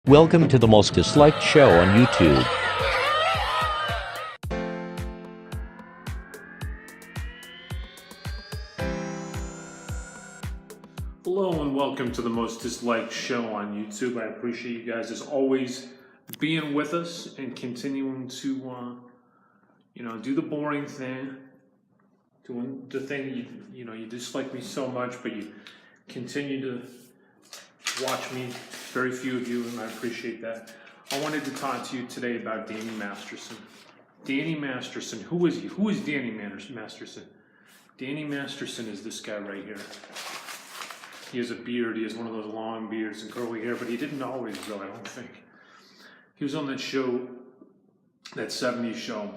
Welcome to the most disliked show on YouTube. Hello and welcome to the most disliked show on YouTube. I appreciate you guys as always being with us and continuing to do the boring thing, doing the thing you dislike me so much, but you continue to watch me. Very few of you, and I appreciate that. I wanted to talk to you today about Danny Masterson. Danny Masterson, who is he? Who is Danny Masterson? Danny Masterson is this guy right here. He has a beard. He has one of those long beards and curly hair, but he didn't always, though, I don't think. He was on that show, that 70s show,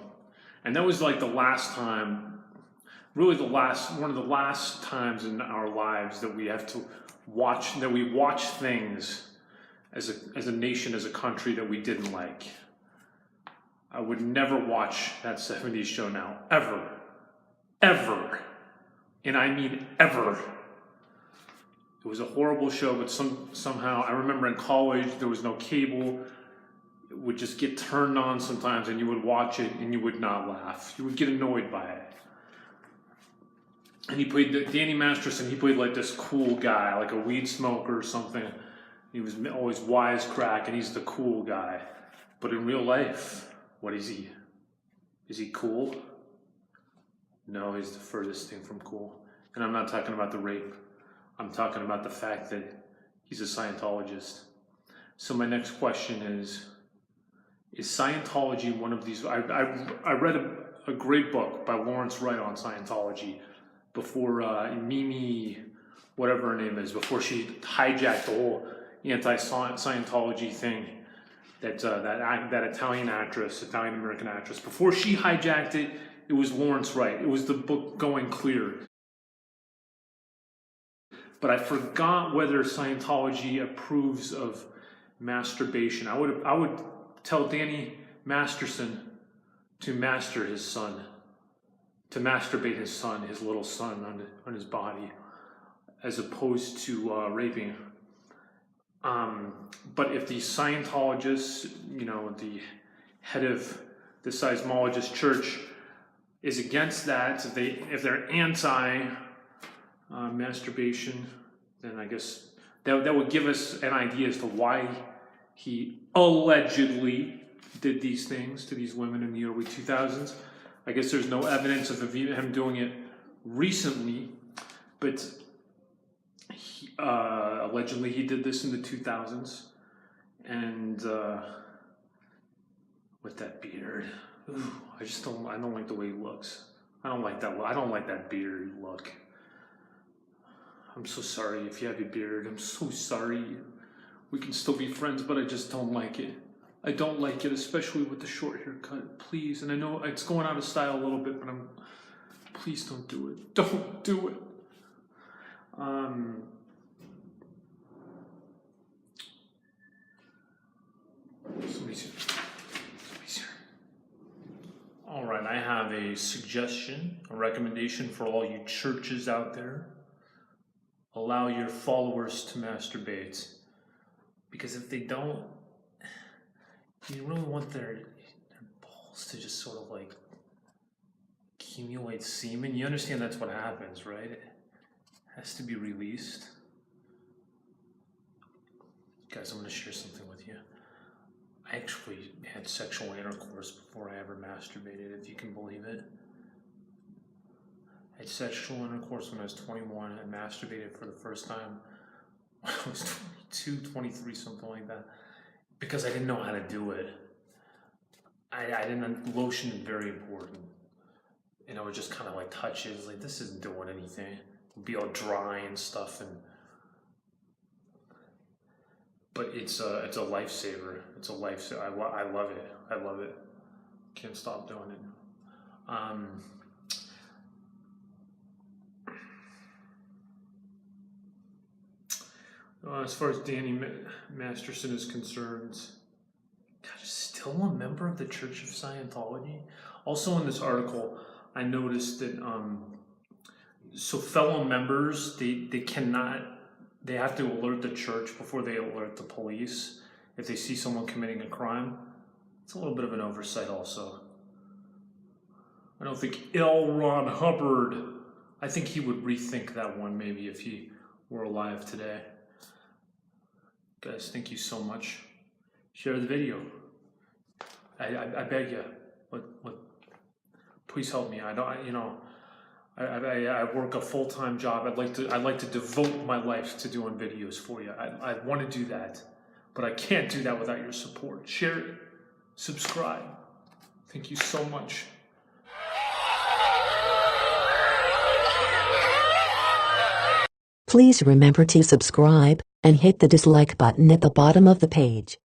and that was like the last time, really one of the last times in our lives that we have to watch, that we watch things as a nation, as a country that we didn't like. I would never watch that 70s show now, ever, and I mean ever. It was a horrible show, but somehow, I remember in college, there was no cable. It would just get turned on sometimes, and you would watch it, and you would not laugh. You would get annoyed by it. And he played, Danny Masterson, he played like this cool guy, like a weed smoker or something. He was always wisecrack, and he's the cool guy. But in real life, what is he? Is he cool? No, he's the furthest thing from cool. And I'm not talking about the rape. I'm talking about the fact that he's a Scientologist. So my next question is Scientology one of these? I read a great book by Lawrence Wright on Scientology before Mimi, whatever her name is, before she hijacked the whole anti-Scientology thing, that Italian American actress, before she hijacked it, it was Lawrence Wright. It was the book Going Clear. But I forgot whether Scientology approves of masturbation. I would tell Danny Masterson to master his son, to masturbate his son, his little son, on his body, as opposed to raping. But if the Scientologists, the head of the seismologist church is against that, if they're anti masturbation, then I guess that would give us an idea as to why he allegedly did these things to these women in the early 2000s. I guess there's no evidence of him doing it recently, but allegedly he did this in the 2000s, and with that beard, I don't like the way he looks. I don't like that beard look. I'm so sorry if you have a beard. I'm so sorry. We can still be friends, but I just don't like it. I don't like it, especially with the short haircut. Please, and I know it's going out of style a little bit, but please don't do it. Don't do it. Somebody's here. All right, I have a suggestion, a recommendation for all you churches out there. Allow your followers to masturbate, because if they don't, you really want their balls to just sort of like accumulate semen. You understand that's what happens, right? It has to be released. Guys, I'm going to share something with you. I actually had sexual intercourse before I ever masturbated, if you can believe it. I had sexual intercourse when I was 21 and masturbated for the first time when I was 22, 23, something like that, because I didn't know how to do it. Lotion is very important. And I would just kind of like touch it. It's like, this isn't doing anything. It would be all dry and stuff. But it's a lifesaver. It's a lifesaver. I love it. I love it. Can't stop doing it. As far as Danny Masterson is concerned, God, is still a member of the Church of Scientology. Also in this article, I noticed that so fellow members, they have to alert the church before they alert the police. if they see someone committing a crime, it's a little bit of an oversight also. I don't think L. Ron Hubbard, I think he would rethink that one maybe if he were alive today. Guys, thank you so much. Share the video. I beg you. Please help me. I work a full-time job. I'd like to devote my life to doing videos for you. I want to do that, but I can't do that without your support. Share it, subscribe. Thank you so much. Please remember to subscribe and hit the dislike button at the bottom of the page.